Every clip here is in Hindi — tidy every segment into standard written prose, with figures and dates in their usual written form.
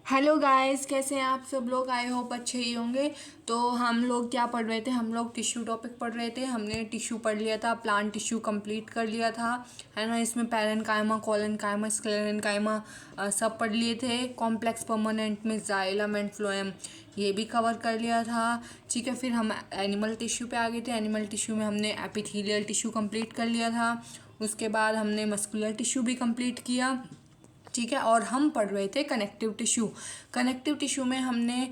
हेलो गाइस, कैसे हैं आप सब लोग। आई होप अच्छे ही होंगे। तो हम लोग क्या पढ़ रहे थे, हम लोग टिश्यू टॉपिक पढ़ रहे थे। हमने टिश्यू पढ़ लिया था, प्लांट टिश्यू कंप्लीट कर लिया था, है ना। इसमें पैरेन्काइमा, कोलेनकाइमा, स्क्लेरेन्काइमा सब पढ़ लिए थे। कॉम्प्लेक्स परमानेंट में जाइलम एंड फ्लोएम ये भी कवर कर लिया था। ठीक है, फिर हम एनिमल टिश्यू पे आ गए थे। एनिमल टिश्यू में हमने एपिथेलियल टिश्यू कंप्लीट कर लिया था। उसके बाद हमने मस्कुलर टिश्यू भी कंप्लीट किया। ठीक है, और हम पढ़ रहे थे कनेक्टिव टिश्यू। कनेक्टिव टिश्यू में हमने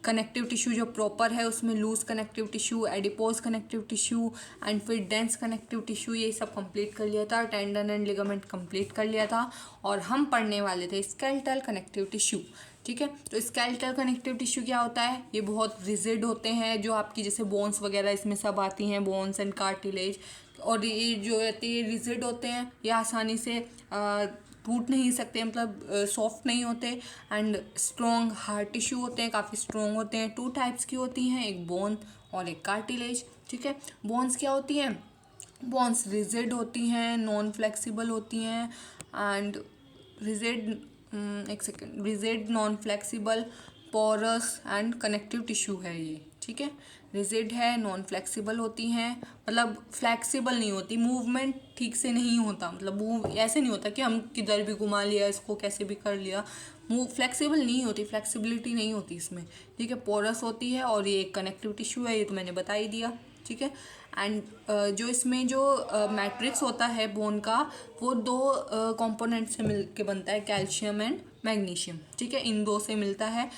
कनेक्टिव टिश्यू जो प्रॉपर है उसमें loose connective tissue, adipose connective tissue and फिर डेंस कनेक्टिव टिश्यू ये सब कंप्लीट कर लिया था। टेंडन एंड लिगामेंट कंप्लीट कर लिया था। और हम पढ़ने वाले थे स्केलेटल कनेक्टिव टिश्यू। ठीक है, तो स्केलेटल कनेक्टिव टिश्यू क्या होता है, ये बहुत रिजिड होते हैं, जो आपकी जैसे बोन्स वगैरह इसमें सब आती हैं, बोन्स एंड कार्टिलेज। और ये जो रहते हैं रिजिड होते हैं, ये आसानी से टूट नहीं सकते, मतलब सॉफ्ट नहीं होते। एंड स्ट्रॉन्ग हार्ड टिश्यू होते हैं, काफ़ी स्ट्रॉन्ग होते हैं। टू टाइप्स की होती हैं, एक बोन और एक कार्टिलेज। ठीक है, बोन्स क्या होती हैं, बोन्स रिजिड होती हैं, नॉन फ्लेक्सिबल होती हैं। एंड रिजिड, एक second, rigid, non flexible, porous and connective tissue है ये। ठीक है, रिजिड है, नॉन फ्लेक्सिबल होती हैं, मतलब फ्लेक्सिबल नहीं होती, मूवमेंट ठीक से नहीं होता, मतलब मूव ऐसे नहीं होता कि हम किधर भी घुमा लिया, इसको कैसे भी कर लिया, मूव फ्लेक्सिबल नहीं होती, फ्लेक्सिबिलिटी नहीं होती इसमें। ठीक है, पोरस होती है और ये कनेक्टिव टिश्यू है, ये तो मैंने बता ही दिया। ठीक है, एंड जो इसमें जो मैट्रिक्स होता है बोन का, वो दो कंपोनेंट से मिल के बनता है, कैल्शियम एंड मैग्नीशियम। ठीक है, इन दो से मिलता है,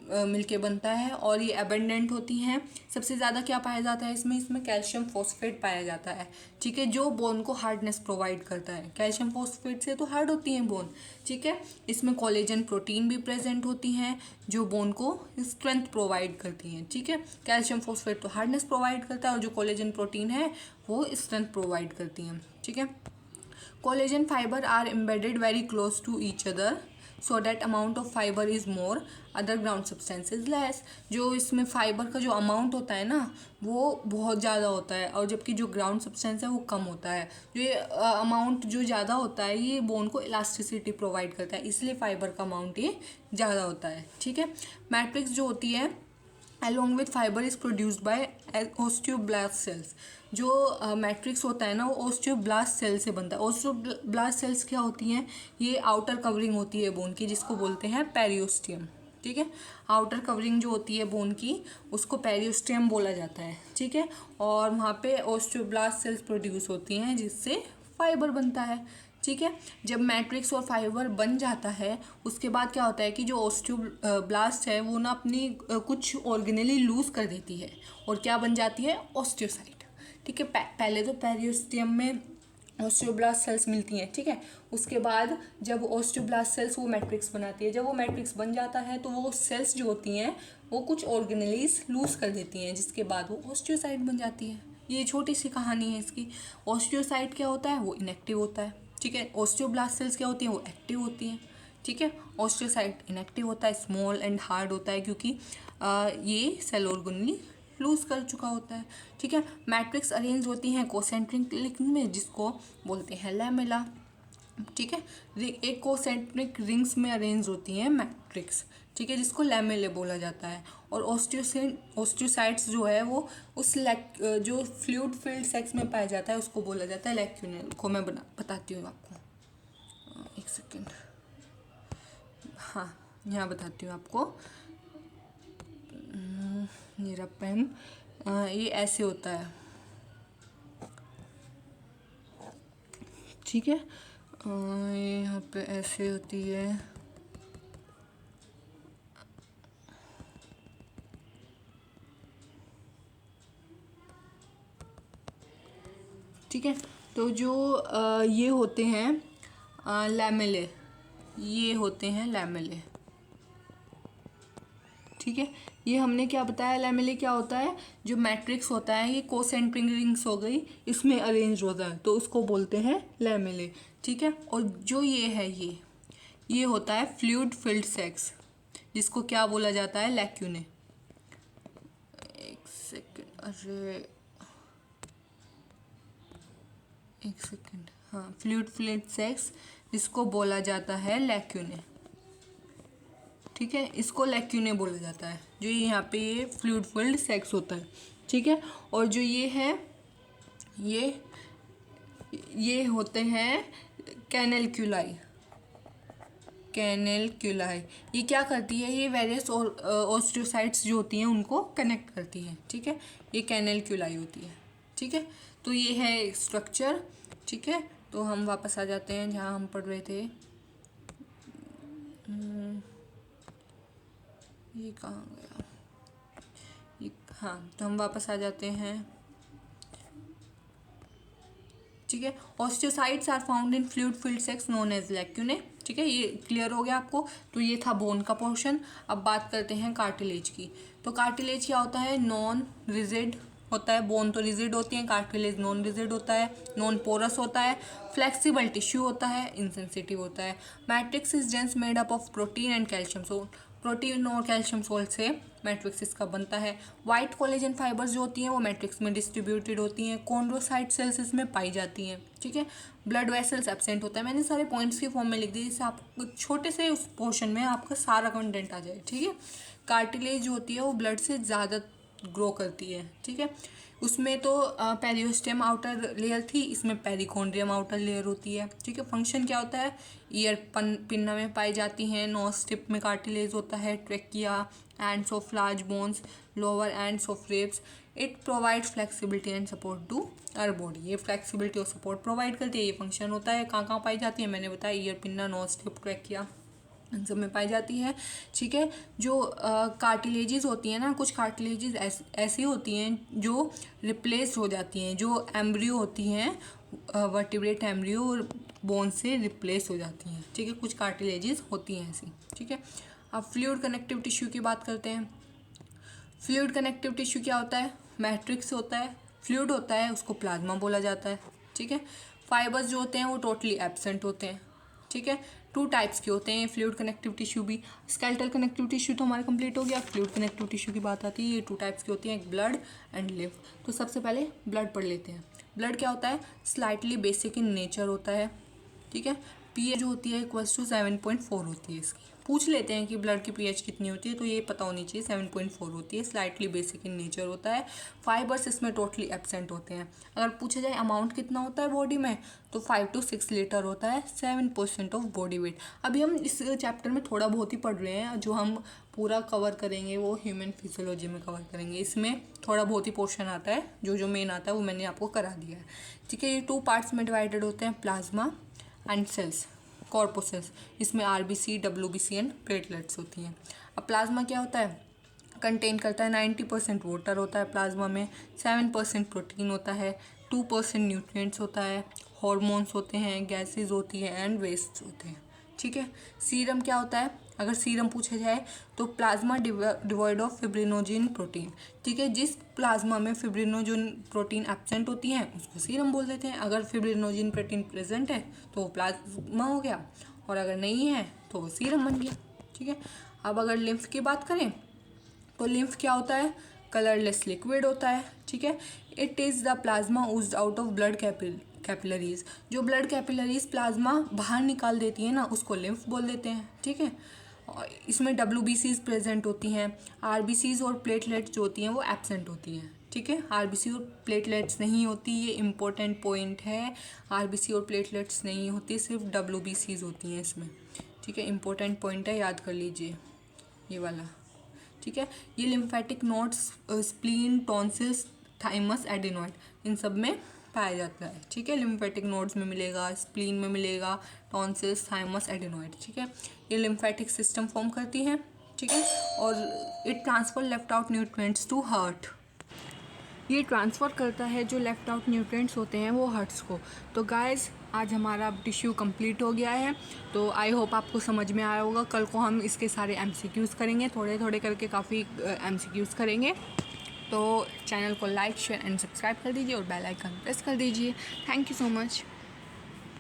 मिलके बनता है। और ये एबेंडेंट होती हैं। सबसे ज़्यादा क्या पाया जाता है इसमें, इसमें कैल्शियम फॉस्फेट पाया जाता है। ठीक है, जो बोन को हार्डनेस प्रोवाइड करता है, कैल्शियम फॉस्फेट से तो हार्ड होती हैं बोन। ठीक है, इसमें कोलेजन प्रोटीन भी प्रेजेंट होती हैं, जो बोन को स्ट्रेंथ प्रोवाइड करती हैं। ठीक है, कैल्शियम फॉस्फेट तो हार्डनेस प्रोवाइड करता है, और जो कोलेजन प्रोटीन है वो स्ट्रेंथ प्रोवाइड करती हैं। ठीक है, collagen fibre are embedded very close to each other so that amount of fibre is more, other ground substance is less. जो इसमें फाइबर का जो अमाउंट होता है ना, वो बहुत ज़्यादा होता है, और जबकि जो ग्राउंड सब्सटेंस है वो कम होता है। जो ये अमाउंट जो ज़्यादा होता है, ये बोन को इलास्टिसिटी प्रोवाइड करता है, इसलिए फाइबर का अमाउंट ये ज़्यादा होता है। ठीक है, मैट्रिक्स जो होती है along with fiber is produced by osteoblast cells। जो मैट्रिक्स होता है ना, वो ओस्टियोब्लास्ट सेल से बनता है। ओस्टियोब्लास्ट सेल्स क्या होती हैं, ये आउटर कवरिंग होती है बोन की, जिसको बोलते हैं पेरियोस्टियम। ठीक है, आउटर कवरिंग जो होती है बोन की, उसको पेरियोस्टियम बोला जाता है। ठीक है, और वहाँ पे ओस्टियोब्लास्ट सेल्स प्रोड्यूस होती हैं, जिससे फाइबर बनता है। ठीक है, जब मैट्रिक्स और फाइबर बन जाता है, उसके बाद क्या होता है कि जो ओस्टियोब्लास्ट है वो ना अपनी कुछ ऑर्गेनेली लूज कर देती है, और क्या बन जाती है, ओस्टियोसाइट। ठीक है, पहले तो पेरियोस्टियम में ओस्टियोब्लास्ट सेल्स मिलती हैं। ठीक है, उसके बाद जब ओस्टियोब्लास्ट सेल्स वो मैट्रिक्स बनाती है, जब वो मैट्रिक्स बन जाता है तो वो सेल्स जो होती हैं वो कुछ ऑर्गेनेलीज लूज कर देती हैं, जिसके बाद वो ओस्टियोसाइट बन जाती है। ये छोटी सी कहानी है इसकी। ओस्टियोसाइट क्या होता है, वो इनएक्टिव होता है। ठीक है, ओस्टियोब्लास्ट सेल्स क्या होती हैं, वो एक्टिव होती हैं। ठीक है, ओस्टियोसाइट इनएक्टिव होता है, स्मॉल एंड हार्ड होता है, क्योंकि ये सेल ऑर्गेनेली लूज कर चुका होता है। ठीक है, मैट्रिक्स अरेंज होती हैं कोसेंट्रिक रिंग में, जिसको बोलते हैं लैमेला। ठीक है, एक कोसेंट्रिक रिंग्स में अरेंज होती हैं मैट्रिक्स। ठीक है, जिसको लैमेले बोला जाता है। और ओस्टियोसाइट्स जो है वो उस जो फ्लूइड फिल्ड सेक्स में पाया जाता है, उसको बोला जाता है लैक्यूनल। को मैं बताती हूँ आपको, एक सेकेंड। हाँ, यहाँ बताती हूँ आपको। मेरा पेन, ये ऐसे होता है। ठीक है, ये यहाँ पे ऐसे होती है। ठीक है, तो जो ये होते हैं लैमेले, ये होते हैं लैमेले। ठीक है, ये हमने क्या बताया, लैमेले क्या होता है, जो मैट्रिक्स होता है ये कोसेंट्रिक रिंग्स हो गई, इसमें अरेंज होता है, तो उसको बोलते हैं लैमेले। ठीक है, और जो ये है, ये होता है फ्लूइड फिल्ड सेक्स, जिसको क्या बोला जाता है, लैक्यूने। एक सेकेंड, अरे एक सेकेंड, हाँ, फ्लूइड फिल्ड सेक्स, जिसको बोला जाता है लैक्यूने। ठीक है, इसको लैक्यूने बोला जाता है। जो यहाँ पे ये फ्लूइड फिल्ड सेक्स होता है, ठीक है। और जो ये है ये होते हैं कैनेलक्यूलाई। ये क्या करती है, ये वेरियस ओस्टियोसाइट्स जो होती हैं उनको कनेक्ट करती हैं, ठीक है। ये कैनेलक्यूलाई होती है, ठीक है। तो ये है स्ट्रक्चर, ठीक है। तो हम वापस आ जाते हैं जहाँ हम पढ़ रहे थे। ये कहाँ गया ये, हाँ, तो हम वापस आ जाते हैं, ठीक है। Osteocytes are found in fluid filled sacs known as lacunae, ठीक है। ये क्लियर हो गया आपको। तो ये था बोन का पोर्शन। अब बात करते हैं कार्टिलेज की। तो कार्टिलेज क्या होता है, नॉन रिजिड होता है। बोन तो रिजिड होती है, कार्टिलेज नॉन रिजिड होता है, नॉन पोरस होता है, फ्लेक्सिबल टिश्यू होता है, इनसेंसिटिव होता है। Matrix is dense made up of protein and calcium salt. Protein और कैल्शियम सोल्ट से मैट्रिक्स इसका बनता है। वाइट कोलेजन फाइबर्स जो होती हैं वो मैट्रिक्स में डिस्ट्रीब्यूटेड होती हैं। कॉन्ड्रोसाइट सेल्स इसमें पाई जाती हैं, ठीक है। ब्लड वेसल्स एब्सेंट होता है। मैंने सारे पॉइंट्स की फॉर्म में लिख दी, जिससे आप छोटे से उस पोर्शन में आपका सारा कंटेंट आ जाए, ठीक है। कार्टिलेज जो होती है वो ब्लड से ज़्यादा ग्रो करती है, ठीक है। उसमें तो पेरियोस्टेम आउटर लेयर थी, इसमें पेरिकोन्ड्रियम आउटर लेयर होती है, ठीक है। फंक्शन क्या होता है, ईयर पिन्ना में पाई जाती हैं। नोज टिप में कार्टिलेज होता है। Trachea, ends of large bones, lower ends of ribs. It provide flexibility and support to our body. ये फ्लेक्सिबिलिटी और सपोर्ट प्रोवाइड करती है। ये फंक्शन होता है। कहाँ कहाँ पाई जाती है मैंने बताया, ear pinna, nose tip, trachea, इन सब में पाई जाती है, ठीक है। जो कार्टिलेजेस होती हैं ना, कुछ कार्टिलेजेस ऐसी होती हैं जो रिप्लेस हो जाती हैं। जो एम्ब्रियो होती हैं, वर्टिब्रेट एम्ब्रियो और बोन से रिप्लेस हो जाती हैं, ठीक है। कुछ कार्टिलेजेस होती हैं ऐसी, ठीक है। अब फ्लूइड कनेक्टिव टिश्यू की बात करते हैं। फ्लूइड कनेक्टिव टिश्यू क्या होता है, मैट्रिक्स होता है, फ्लूइड होता है, उसको प्लाज्मा बोला जाता है, ठीक है। फाइबर्स जो होते हैं वो टोटली एब्सेंट होते हैं, ठीक है। 2 टाइप्स के होते हैं फ्लूइड कनेक्टिव टिश्यू भी। स्केलेटल कनेक्टिव टिश्यू तो हमारा कंप्लीट हो गया। फ्लूइड कनेक्टिव टिश्यू की बात आती है, ये 2 टाइप्स की होती हैं, एक ब्लड एंड लिम्फ। तो सबसे पहले ब्लड पढ़ लेते हैं। ब्लड क्या होता है, स्लाइटली बेसिक इन नेचर होता है, ठीक है। पीएच जो होती है इक्वल्स टू 7.4 होती है इसकी। पूछ लेते हैं कि ब्लड की पीएच कितनी होती है, तो ये पता होनी चाहिए, 7.4 होती है। स्लाइटली बेसिक इन नेचर होता है। फाइबर्स इसमें टोटली एब्सेंट होते हैं। अगर पूछा जाए अमाउंट कितना होता है बॉडी में, तो 5 to 6 लीटर होता है, 7% ऑफ बॉडी वेट। अभी हम इस चैप्टर में थोड़ा बहुत ही पढ़ रहे हैं, जो हम पूरा कवर करेंगे वो ह्यूमन फिजियोलॉजी में कवर करेंगे। इसमें थोड़ा बहुत ही पोर्शन आता है, जो मेन आता है वो मैंने आपको करा दिया है, ठीक है। ये 2 पार्ट्स में डिवाइडेड होते हैं, प्लाज्मा एंड सेल्स, कॉर्पोसेल्स। इसमें आरबीसी, डब्ल्यूबीसी एंड प्लेटलेट्स होती हैं। अब प्लाज्मा क्या होता है, कंटेन करता है 90% वाटर होता है प्लाज्मा में, 7% प्रोटीन होता है, 2% न्यूट्रिएंट्स होता है, हॉर्मोन्स होते हैं, गैसेज होती हैं एंड वेस्ट होते हैं, ठीक है। सीरम क्या होता है, अगर सीरम पूछा जाए तो plasma devoid of fibrinogen protein, ठीक है। जिस प्लाज्मा में फिब्रिनोजिन प्रोटीन एब्सेंट होती है उसको सीरम बोल देते हैं। अगर फिब्रिनोजिन प्रोटीन प्रेजेंट है तो वो प्लाज्मा हो गया, और अगर नहीं है तो वो सीरम बन गया, ठीक है। अब अगर लिम्फ की बात करें तो लिम्फ क्या होता है, कलरलेस लिक्विड होता है, ठीक है। It is the plasma oozed out of blood capillaries. जो ब्लड कैपिलरीज प्लाज्मा बाहर निकाल देती है ना, उसको लिम्फ बोल देते हैं, ठीक है। इसमें डब्ल्यूबीसीज प्रेजेंट होती हैं। आरबीसीज और प्लेटलेट्स जो होती हैं वो एब्सेंट होती हैं, ठीक है। आरबीसी और प्लेटलेट्स नहीं होती, ये इंपॉर्टेंट पॉइंट है। आरबीसी और प्लेटलेट्स नहीं होती, सिर्फ डब्ल्यूबीसीज होती हैं इसमें, ठीक है। इंपॉर्टेंट पॉइंट है, याद कर लीजिए ये वाला, ठीक है। ये lymphatic nodes, spleen, tonsils, thymus, adenoid, इन सब में पाया जाता है, ठीक है। लिम्फेटिक नोड्स में मिलेगा, स्प्लीन में मिलेगा, टॉन्सिल्स, थाइमस, एडिनॉइड, ठीक है। ये लिम्फेटिक सिस्टम फॉर्म करती हैं, ठीक है। और it transfer left out nutrients to heart. ये ट्रांसफ़र करता है जो लेफ्ट आउट न्यूट्रिएंट्स होते हैं वो हार्ट्स को। तो गाइस आज हमारा टिश्यू कंप्लीट हो गया है। तो आई होप आपको समझ में आया होगा। कल को हम इसके सारे एमसीक्यूज़ करेंगे, थोड़े थोड़े करके काफ़ी एमसीक्यूज़ करेंगे। तो चैनल को लाइक, शेयर एंड सब्सक्राइब कर दीजिए और बेल आइकन प्रेस कर दीजिए। Thank you so much.